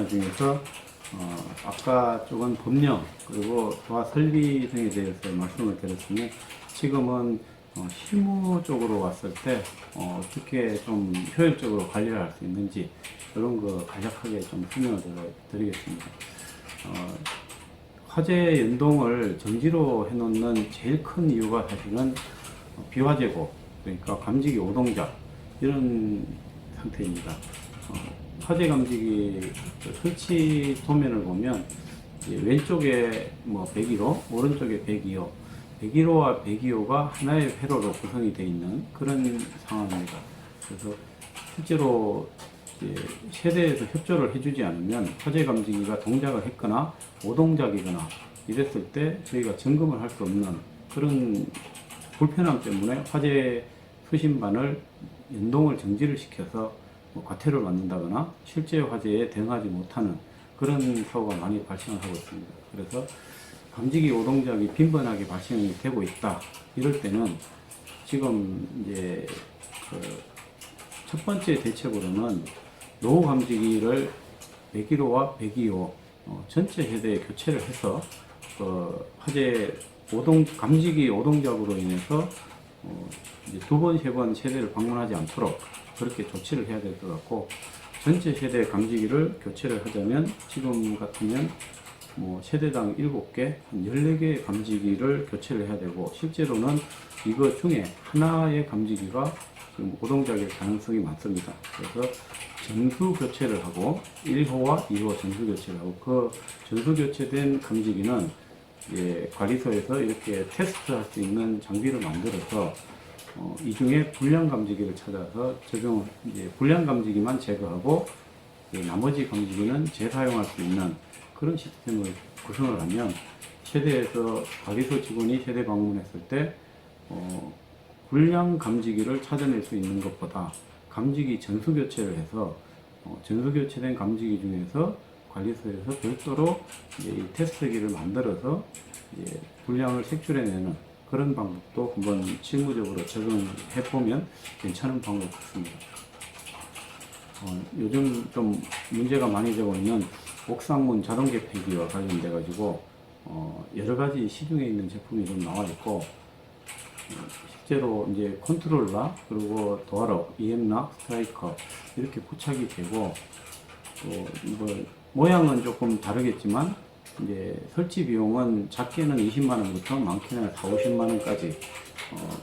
분야 중에서 아까 쪽은 법령 그리고 도화 설비 등에 대해서 말씀을 드렸으면 지금은 실무 쪽으로 왔을 때 어떻게 좀 효율적으로 관리를 할 수 있는지 이런 거 간략하게 좀 설명을 드리겠습니다. 화재 연동을 정지로 해놓는 제일 큰 이유가 사실은 비화재고, 그러니까 감지기 오동작 이런 상태입니다. 화재 감지기 설치 도면을 보면 왼쪽에 뭐 102호, 오른쪽에 102호, 101호와 102호가 하나의 회로로 구성이 되어 있는 그런 상황입니다. 그래서 실제로 세대에서 협조를 해주지 않으면 화재 감지기가 동작을 했거나 오동작이거나 이랬을 때 저희가 점검을 할 수 없는 그런 불편함 때문에 화재 수신반을 연동을 정지를 시켜서 과태료를 받는다거나 실제 화재에 대응하지 못하는 그런 사고가 많이 발생을 하고 있습니다. 그래서 감지기 오동작이 빈번하게 발생이 되고 있다. 이럴 때는 지금 이제 첫 번째 대책으로는 노후 감지기를 101호와 102호 전체 세대에 교체를 해서 화재 감지기 오동작으로 인해서 이제 두 번, 세 번 세대를 방문하지 않도록 그렇게 조치를 해야 될 것 같고, 전체 세대 감지기를 교체를 하자면 지금 같으면 뭐 세대당 7개, 한 14개의 감지기를 교체를 해야 되고, 실제로는 이거 중에 하나의 감지기가 지금 오동작일 가능성이 많습니다. 그래서 전수 교체를 하고 1호와 2호 전수 교체를 하고, 그 전수 교체된 감지기는 관리소에서 이렇게 테스트할 수 있는 장비를 만들어서 이 중에 불량 감지기를 찾아서 불량 감지기만 제거하고 나머지 감지기는 재사용할 수 있는 그런 시스템을 구성을 하면 세대에서 관리소 직원이 세대 방문했을 때 불량 감지기를 찾아낼 수 있는 것보다 감지기 전수 교체를 해서 전수 교체된 감지기 중에서 관리소에서 별도로 이 테스트기를 만들어서 불량을 색출해내는 그런 방법도 한번 실무적으로 적용해보면 괜찮은 방법 같습니다. 요즘 좀 문제가 많이 되고 있는 옥상문 자동 개폐기와 관련돼 가지고 여러 가지 시중에 있는 제품이 좀 나와 있고, 실제로 이제 컨트롤러 그리고 도어록, EM락, 스트라이커 이렇게 부착이 되고, 또 뭐 모양은 조금 다르겠지만 이제 설치 비용은 작게는 20만 원부터 많게는 4, 50만 원까지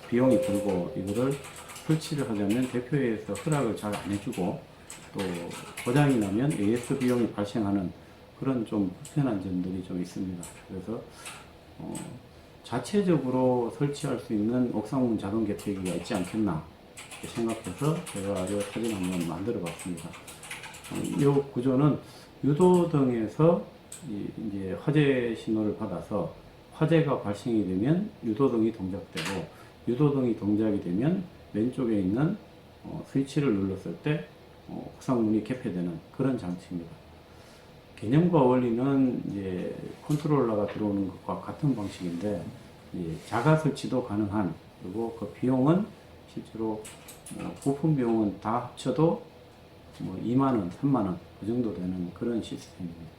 비용이 들고, 이거를 설치를 하려면 대표회에서 허락을 잘 안 해주고, 또 고장이 나면 AS 비용이 발생하는 그런 좀 불편한 점들이 좀 있습니다. 그래서 자체적으로 설치할 수 있는 옥상문 자동 개폐기가 있지 않겠나 생각해서 제가 이 사진 한번 만들어 봤습니다. 이 구조는 유도등에서 이제 화재 신호를 받아서 화재가 발생이 되면 유도등이 동작되고, 유도등이 동작이 되면 왼쪽에 있는 스위치를 눌렀을 때 옥상문이 개폐되는 그런 장치입니다. 개념과 원리는 이제 컨트롤러가 들어오는 것과 같은 방식인데, 자가 설치도 가능한, 그리고 그 비용은 실제로 부품 비용은 다 합쳐도 뭐 2만원, 3만원 그 정도 되는 그런 시스템입니다.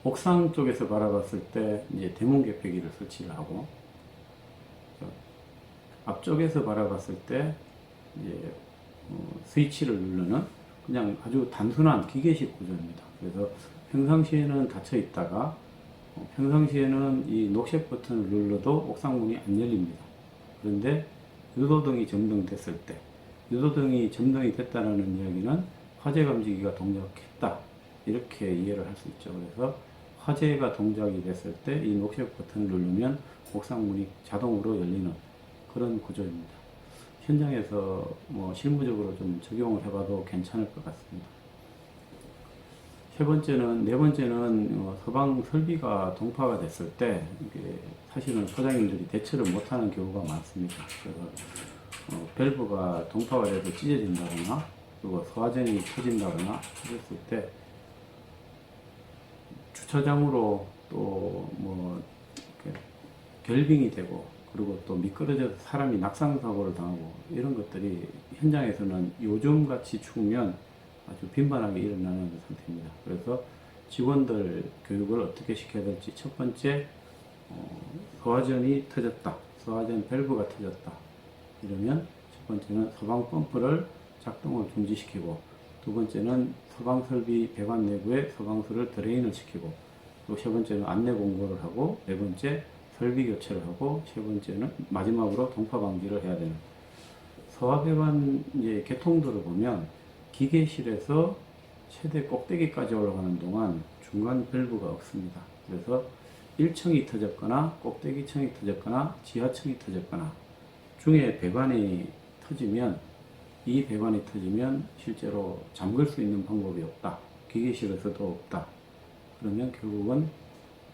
옥상 쪽에서 바라봤을 때 이제 대문 개폐기를 설치를 하고, 앞쪽에서 바라봤을 때 이제 스위치를 누르는 그냥 아주 단순한 기계식 구조입니다. 그래서 평상시에는 닫혀 있다가 평상시에는 이 녹색 버튼을 눌러도 옥상문이 안 열립니다. 그런데 유도등이 점등됐을 때, 유도등이 점등이 됐다는 이야기는 화재 감지기가 동작했다, 이렇게 이해를 할 수 있죠. 그래서 화재가 동작이 됐을 때 이 녹색 버튼을 누르면 옥상문이 자동으로 열리는 그런 구조입니다. 현장에서 뭐 실무적으로 좀 적용을 해봐도 괜찮을 것 같습니다. 네 번째는 서방 설비가 동파가 됐을 때 이게 사실은 소장님들이 대처를 못하는 경우가 많습니다. 그래서 밸브가 동파가 돼서 찢어진다거나, 그리고 소화전이 터진다거나 그랬을 때 주차장으로 또 뭐 결빙이 되고, 그리고 또 미끄러져서 사람이 낙상사고를 당하고, 이런 것들이 현장에서는 요즘 같이 추우면 아주 빈번하게 일어나는 상태입니다. 그래서 직원들 교육을 어떻게 시켜야 될지, 첫 번째, 소화전이 터졌다, 소화전 밸브가 터졌다 이러면 첫 번째는 소방 펌프를 작동을 중지시키고, 두 번째는 소방 설비 배관 내부에 소방수를 드레인을 시키고, 또 세 번째는 안내 공고를 하고, 네 번째 설비 교체를 하고, 세 번째는 마지막으로 동파 방지를 해야 되는, 소화배관 개통도를 보면 기계실에서 최대 꼭대기까지 올라가는 동안 중간 밸브가 없습니다. 그래서 1층이 터졌거나 꼭대기층이 터졌거나 지하층이 터졌거나 중에 배관이 터지면, 이 배관이 터지면 실제로 잠글 수 있는 방법이 없다, 기계실에서도 없다, 그러면 결국은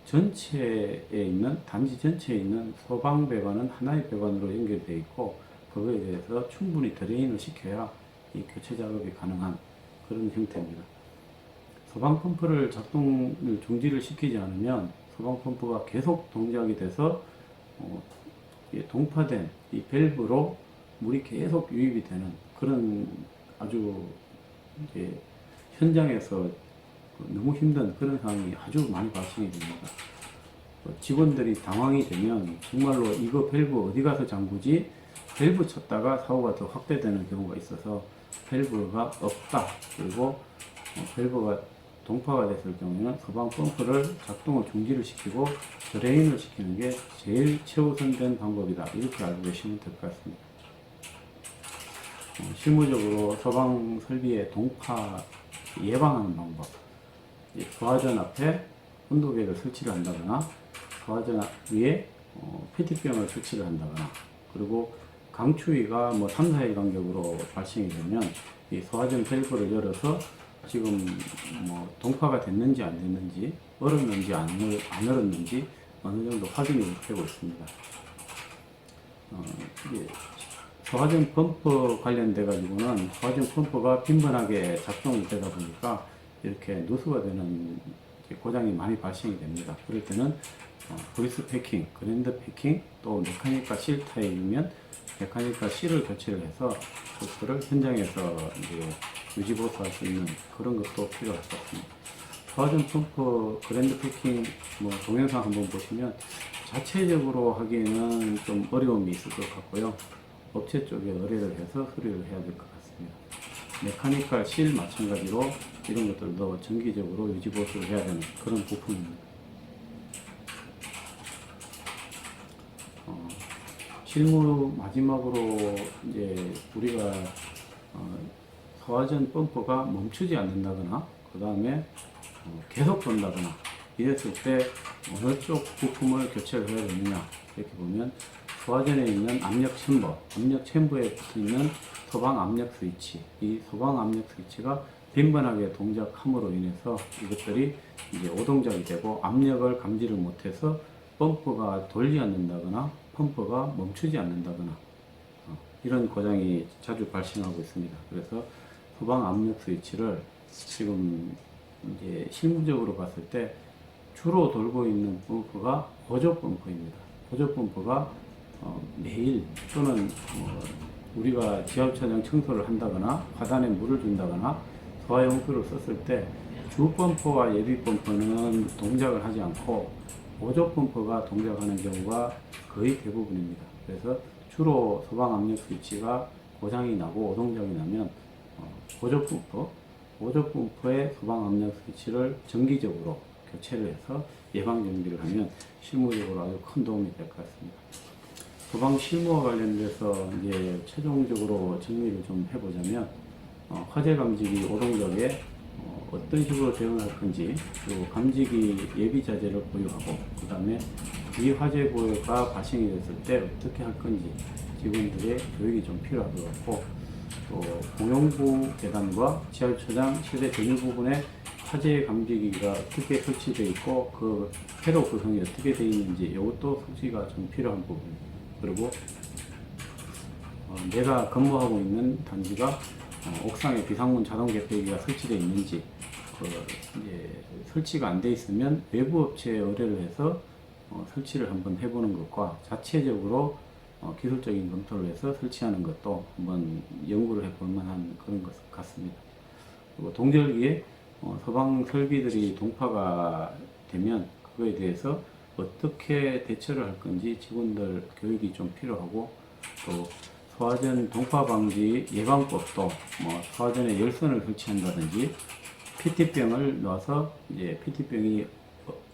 전체에 있는, 단지 전체에 있는 소방 배관은 하나의 배관으로 연결되어 있고, 그거에 대해서 충분히 드레인을 시켜야 이 교체 작업이 가능한 그런 형태입니다. 소방 펌프를 작동을 중지를 시키지 않으면 소방 펌프가 계속 동작이 돼서 동파된 이 밸브로 물이 계속 유입이 되는 그런 아주 현장에서 너무 힘든 그런 상황이 아주 많이 발생이 됩니다. 직원들이 당황이 되면 정말로 이거 밸브 어디 가서 잠그지? 밸브 쳤다가 사고가 더 확대되는 경우가 있어서 밸브가 없다, 그리고 밸브가 동파가 됐을 경우에는 소방 펌프를 작동을 중지를 시키고 드레인을 시키는 게 제일 최우선된 방법이다, 이렇게 알고 계시면 될 것 같습니다. 실무적으로 소방 설비의 동파 예방하는 방법, 소화전 앞에 온도계를 설치를 한다거나, 소화전 위에 페트병을 설치를 한다거나, 그리고 강추위가 3, 4일 간격으로 발생이 되면 이 소화전 밸브를 열어서 지금 동파가 됐는지 안 됐는지, 얼었는지 안 얼었는지 어느 정도 확인이 되고 있습니다. 소화전 펌프 관련돼 가지고는 소화전 펌프가 빈번하게 작동이 되다 보니까 이렇게 누수가 되는 고장이 많이 발생이 됩니다. 그럴 때는 브리스 패킹, 그랜드 패킹, 또 메카니컬 실 타입이면 메카니컬 실을 교체를 해서 그것을 현장에서 유지 보수할 수 있는 그런 것도 필요할 것 같습니다. 소화전 펌프 그랜드 패킹 동영상 한번 보시면 자체적으로 하기에는 좀 어려움이 있을 것 같고요. 업체 쪽에 의뢰를 해서 수리를 해야 될 것 같습니다. 메카니컬 실 마찬가지로 이런 것들도 정기적으로 유지 보수를 해야 되는 그런 부품입니다. 실무 마지막으로 우리가 소화전 펌프가 멈추지 않는다거나, 그 다음에 계속 돈다거나 이랬을 때 어느 쪽 부품을 교체를 해야 되느냐, 이렇게 보면 소화전에 있는 압력 챔버에 붙어 있는 소방 압력 스위치, 이 소방 압력 스위치가 빈번하게 동작함으로 인해서 이것들이 오동작이 되고 압력을 감지를 못해서 펌프가 돌지 않는다거나 펌프가 멈추지 않는다거나 이런 고장이 자주 발생하고 있습니다. 그래서 소방 압력 스위치를 지금 실무적으로 봤을 때 주로 돌고 있는 펌프가 보조 펌프입니다. 보조 펌프가 매일 또는 우리가 지하주차장 청소를 한다거나 화단에 물을 준다거나 소화용수를 썼을 때 주 펌프와 예비 펌프는 동작을 하지 않고 보조 펌프가 동작하는 경우가 거의 대부분입니다. 그래서 주로 소방 압력 스위치가 고장이 나고 오동작이 나면 보조 펌프의 소방 압력 스위치를 정기적으로 교체를 해서 예방 정비를 하면 실무적으로 아주 큰 도움이 될 것 같습니다. 소방 실무와 관련돼서 최종적으로 정리를 좀 해보자면, 화재 감지기 오동작에 어떤 식으로 대응할 건지, 그리고 감지기 예비 자재를 보유하고, 그 다음에 비화재가 발생이 됐을 때 어떻게 할 건지 직원들의 교육이 좀 필요할 것 같고, 또 공용부 계단과 지하주차장 실내 전유 부분에 화재 감지기가 어떻게 설치되어 있고 그 회로 구성이 어떻게 되어 있는지 이것도 숙지가 좀 필요한 부분입니다. 그리고 내가 근무하고 있는 단지가 옥상에 비상문 자동 개폐기가 설치되어 있는지, 설치가 안 되어 있으면 외부 업체에 의뢰를 해서 설치를 한번 해보는 것과 자체적으로 기술적인 검토를 해서 설치하는 것도 한번 연구를 해볼 만한 그런 것 같습니다. 그리고 동절기에 서방 설비들이 동파가 되면 그거에 대해서 어떻게 대처를 할 건지 직원들 교육이 좀 필요하고, 또 소화전 동파 방지 예방법도 뭐 소화전에 열선을 설치한다든지 PT병을 넣어서 이제 PT병이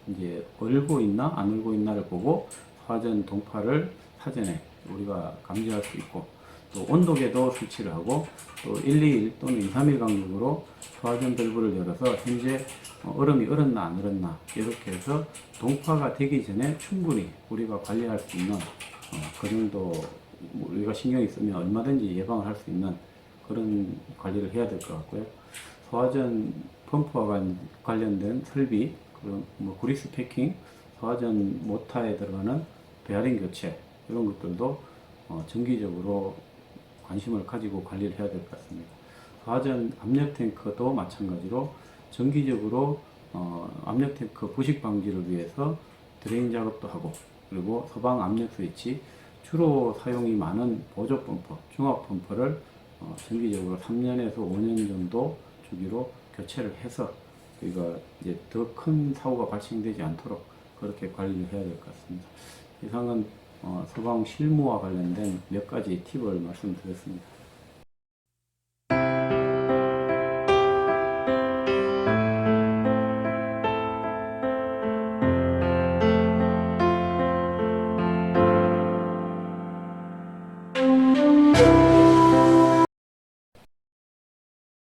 이제 얼고 있나 안 얼고 있나를 보고 소화전 동파를 사전에 우리가 감지할 수 있고, 또 온도계도 설치를 하고, 또 1, 2일 또는 2, 3일 간격으로 소화전 밸브를 열어서 현재 얼음이 얼었나 안 얼었나 이렇게 해서 동파가 되기 전에 충분히 우리가 관리할 수 있는 그 정도 우리가 신경이 쓰면 얼마든지 예방을 할 수 있는 그런 관리를 해야 될 것 같고요. 소화전 펌프와 관련된 설비, 그런 뭐 그리스 패킹, 소화전 모터에 들어가는 베어링 교체 이런 것들도 정기적으로 관심을 가지고 관리를 해야 될 것 같습니다. 소화전 압력 탱크도 마찬가지로 정기적으로 압력 탱크 부식 방지를 위해서 드레인 작업도 하고, 그리고 서방 압력 스위치, 주로 사용이 많은 보조 펌프, 중압 펌프를 정기적으로 3년에서 5년 정도 주기로 교체를 해서 우리가 이제 더 큰 사고가 발생되지 않도록 그렇게 관리를 해야 될 것 같습니다. 이상은 서방 실무와 관련된 몇 가지 팁을 말씀드렸습니다.